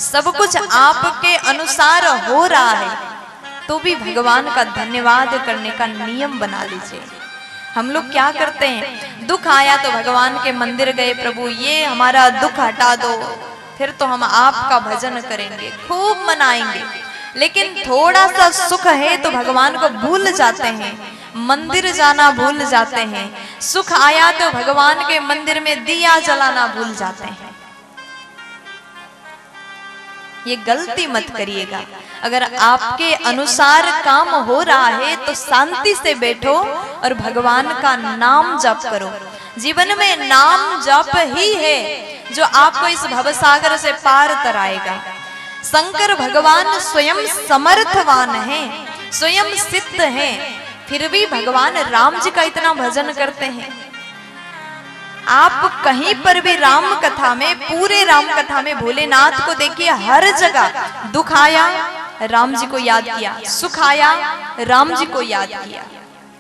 सब कुछ आपके अनुसार हो रहा है, तो भी भगवान का धन्यवाद करने का नियम बना लीजिए। हम लोग क्या करते हैं, दुख आया तो भगवान के मंदिर गए, प्रभु ये हमारा दुख हटा दो, फिर तो हम आपका भजन करेंगे, खूब मनाएंगे। लेकिन थोड़ा सा सुख है तो भगवान को भूल जाते हैं, मंदिर जाना भूल जाते हैं। सुख आया तो भगवान के मंदिर में दिया जलाना भूल जाते हैं। ये गलती मत करिएगा। अगर आपके अनुसार काम हो रहा है तो शांति से बैठो और भगवान का नाम जप करो। जीवन में नाम जप ही है जो आपको इस भवसागर से पार कराएगा। शंकर भगवान स्वयं समर्थवान हैं, स्वयं सिद्ध हैं, फिर भी भगवान राम जी का इतना भजन करते हैं। आप कहीं पर भी राम कथा में, पूरे राम कथा में भोलेनाथ को देखिए, हर जगह दुख आया राम जी को याद किया, सुख आया राम जी को याद किया।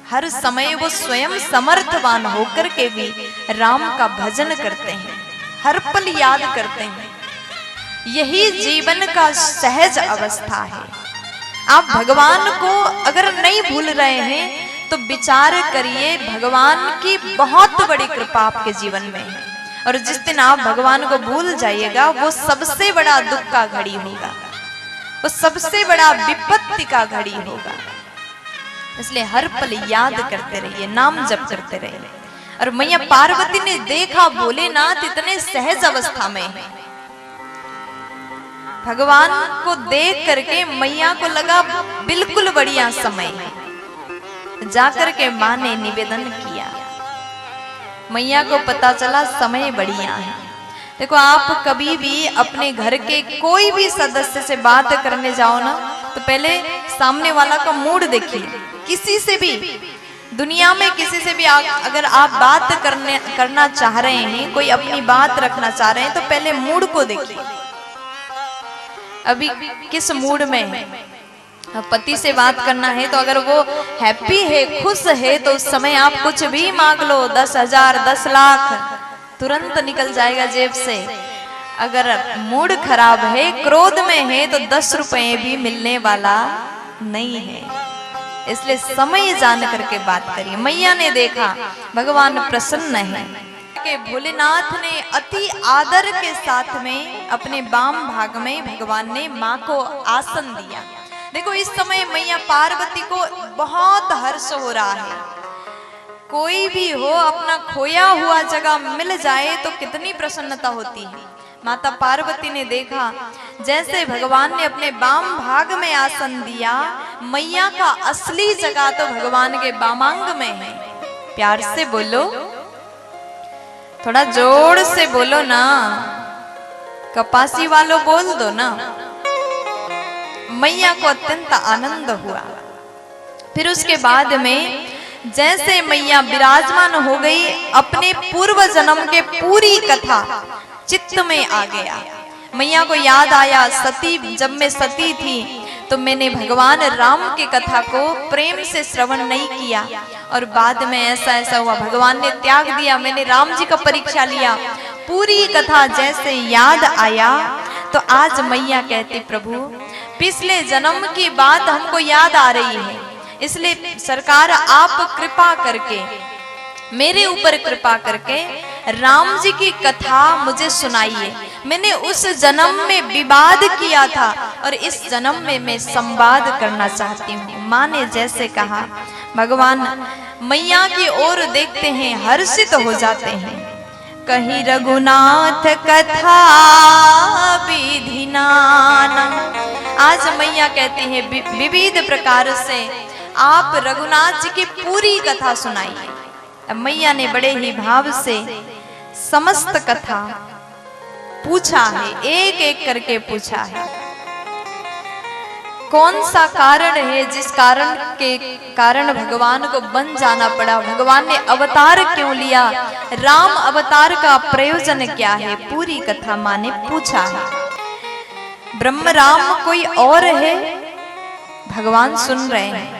हर समय वो स्वयं समर्थवान होकर के भी राम का भजन करते हैं, हर पल याद करते हैं। यही जीवन का सहज अवस्था है। आप भगवान को अगर नहीं भूल रहे हैं तो विचार करिए, भगवान की बहुत बड़ी कृपा आपके जीवन में है। और जिस दिन आप भगवान को भूल जाइएगा वो सबसे बड़ा दुख का घड़ी होगा, वो सबसे बड़ा विपत्ति का घड़ी होगा। इसलिए हर पल याद करते रहिए, नाम जप करते रहिए। और मैया पार्वती ने देखा भोलेनाथ इतने सहज अवस्था में है। भगवान को देख करके मैया को लगा बिल्कुल बढ़िया समय है। जाकर के मां ने निवेदन किया, मैया को पता चला समय बढ़िया है। देखो, आप कभी भी अपने घर के कोई भी सदस्य से बात करने जाओ ना, तो पहले सामने वाला का मूड देखिए। किसी से भी, दुनिया में किसी से भी अगर आप बात करना चाह रहे हैं, कोई अपनी बात रखना चाह रहे हैं, तो पहले मूड को देखिए, अभी किस मूड में है। पति से बात करना है तो अगर वो हैप्पी है, खुश है, तो उस समय आप कुछ भी मांग लो, 10,000 10 लाख तुरंत निकल जाएगा जेब से। अगर मूड खराब है, क्रोध में है, तो 10 रुपए भी मिलने वाला नहीं है। इसलिए समय जान करके बात करिए। मैया ने देखा भगवान प्रसन्न है कि भोलेनाथ ने अति आदर के साथ में अपने वाम भाग में भगवान ने मां को आसन दिया। देखो, इस समय मैया पार्वती को बहुत हर्ष हो रहा है। कोई भी हो, अपना खोया हुआ जगह मिल जाए तो कितनी प्रसन्नता होती है। माता पार्वती ने देखा जैसे भगवान ने अपने वाम भाग में आसन दिया, मैया का असली जगह तो भगवान के वामांग में है। प्यार से बोलो, थोड़ा जोर से बोलो ना, कपासी वालों बोल दो ना। मैया को अत्यंत आनंद हुआ। फिर उसके बाद में जैसे मैया विराजमान हो गई, अपने पूर्व जन्म के पूरी कथा चित्त में आ गया। मैया को याद आया, सती जब मैं सती थी तो मैंने भगवान राम की कथा को प्रेम से श्रवण नहीं किया, और बाद में ऐसा ऐसा हुआ, भगवान ने त्याग दिया, मैंने राम जी का परीक्षा लिया। पूरी कथा जैसे याद आया तो आज मैया कहती, प्रभु पिछले जन्म की बात हमको याद आ रही है, इसलिए सरकार आप कृपा करके, मेरे ऊपर कृपा करके राम जी की कथा मुझे सुनाइए। मैंने उस जन्म में विवाद किया था और इस जन्म में मैं संवाद करना चाहती हूँ। माँ ने जैसे कहा, भगवान मैया की ओर देखते हैं, हर्षित हो जाते हैं। कहीं रघुनाथ कथा विधिनाना, आज मैया कहती है विविध प्रकार से आप रघुनाथ जी की पूरी कथा सुनाइए। अब मैया ने बड़े ही भाव से समस्त कथा पूछा है, एक एक करके पूछा है। कौन सा कारण है जिस कारण भगवान को बन जाना पड़ा, भगवान ने अवतार क्यों लिया, राम अवतार का प्रयोजन क्या है, पूरी कथा माँ ने पूछा है। ब्रह्म राम कोई और है, भगवान सुन रहे हैं।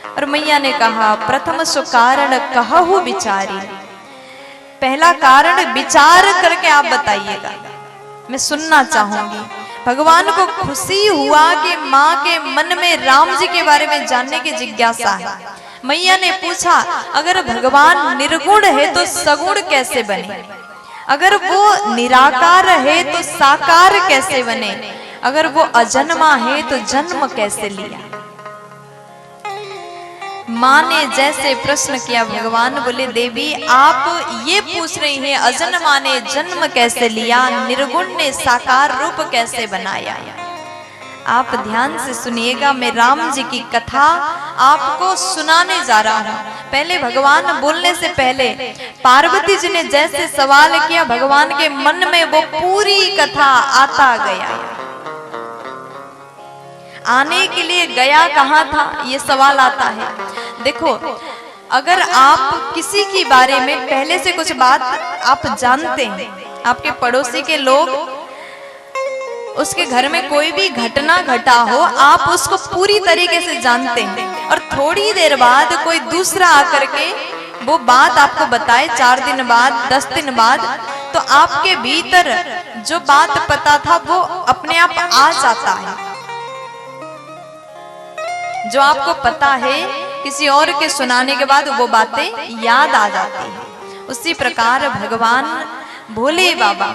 और मैया ने कहा, प्रथम सो कारण कहु विचारी, पहला कारण विचार करके आप बताइएगा, मैं सुनना चाहूंगी। भगवान को खुशी हुआ कि माँ के मन में राम जी के बारे में जानने की जिज्ञासा है। मैया ने पूछा, अगर भगवान निर्गुण है तो सगुण कैसे बने? अगर वो निराकार है तो साकार कैसे बने? अगर वो अजन्मा है तो जन्म कैसे लिया? माँ ने जैसे प्रश्न किया, भगवान बोले, देवी आप ये पूछ रही हैं अजन्मा ने जन्म कैसे लिया, निर्गुण ने साकार रूप कैसे बनाया? आप ध्यान से सुनिएगा, मैं राम जी की कथा आपको सुनाने जा रहा हूँ। पहले भगवान बोलने से पहले पार्वती जी ने जैसे सवाल किया, भगवान के मन में वो पूरी कथा आता गया। आने के लिए गया कहाँ था, ये सवाल आता है। देखो, अगर आप किसी के बारे में पहले से कुछ बात आप जानते हैं, आपके पड़ोसी के लोग, उसके घर में कोई भी घटना घटा हो, आप उसको पूरी तरीके से जानते हैं, और थोड़ी देर बाद कोई दूसरा आकर के वो बात आपको बताए, 4 दिन बाद, 10 दिन बाद, तो आपके भीतर जो बात पता था वो अपने आप आ जाता है। जो आपको पता है, किसी और के सुनाने के बाद वो बातें याद आ जाती हैं। उसी प्रकार भगवान भोले बाबा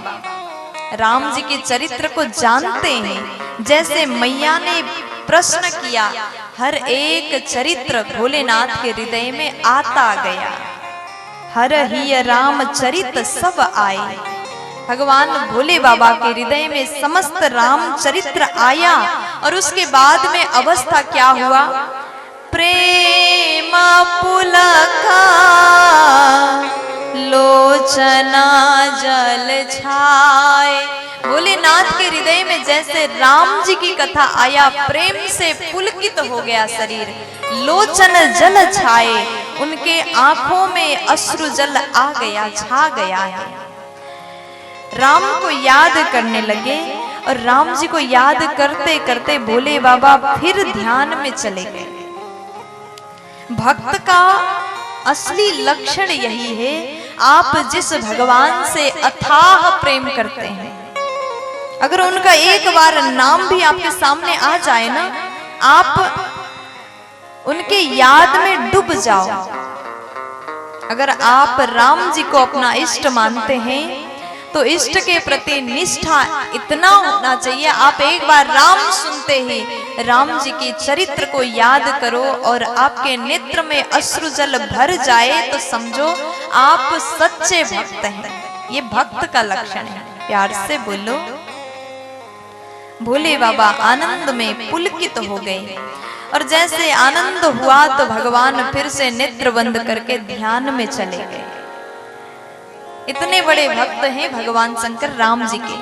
राम जी के चरित्र को जानते हैं। जैसे मैया ने प्रश्न किया, हर एक चरित्र भोलेनाथ के हृदय में आता गया। हर ही राम चरित सब आए। भगवान भोले बाबा के हृदय में समस्त राम चरित्र आया, और उसके बाद में अवस्था क्या हुआ? प्रेम पुलका लोचना जल छाए। भोलेनाथ के हृदय में जैसे राम जी की कथा आया, प्रेम से पुलकित हो गया शरीर, लोचन जल छाए, उनके आंखों में अश्रु जल आ गया, छा गया है। राम को याद करने लगे, और राम जी को याद करते करते भोले बाबा फिर ध्यान में चले गए। भक्त का असली लक्षण यही है, आप जिस भगवान से अथाह प्रेम करते हैं, अगर उनका एक बार नाम भी आपके सामने आ जाए ना, आप उनके याद में डूब जाओ। अगर आप राम जी को अपना इष्ट मानते हैं तो इष्ट के प्रति निष्ठा इतना होना चाहिए, आप एक बार राम सुनते ही राम जी के चरित्र को याद करो और आपके नेत्र में अश्रु जल भर जाए तो समझो आप सच्चे भक्त हैं। ये भक्त का लक्षण है। प्यार से बोलो। भोले बाबा आनंद में पुलकित हो गए, और जैसे आनंद हुआ तो भगवान फिर से नेत्र बंद करके ध्यान में चले गए। इतने बड़े भक्त हैं भगवान शंकर राम जी के।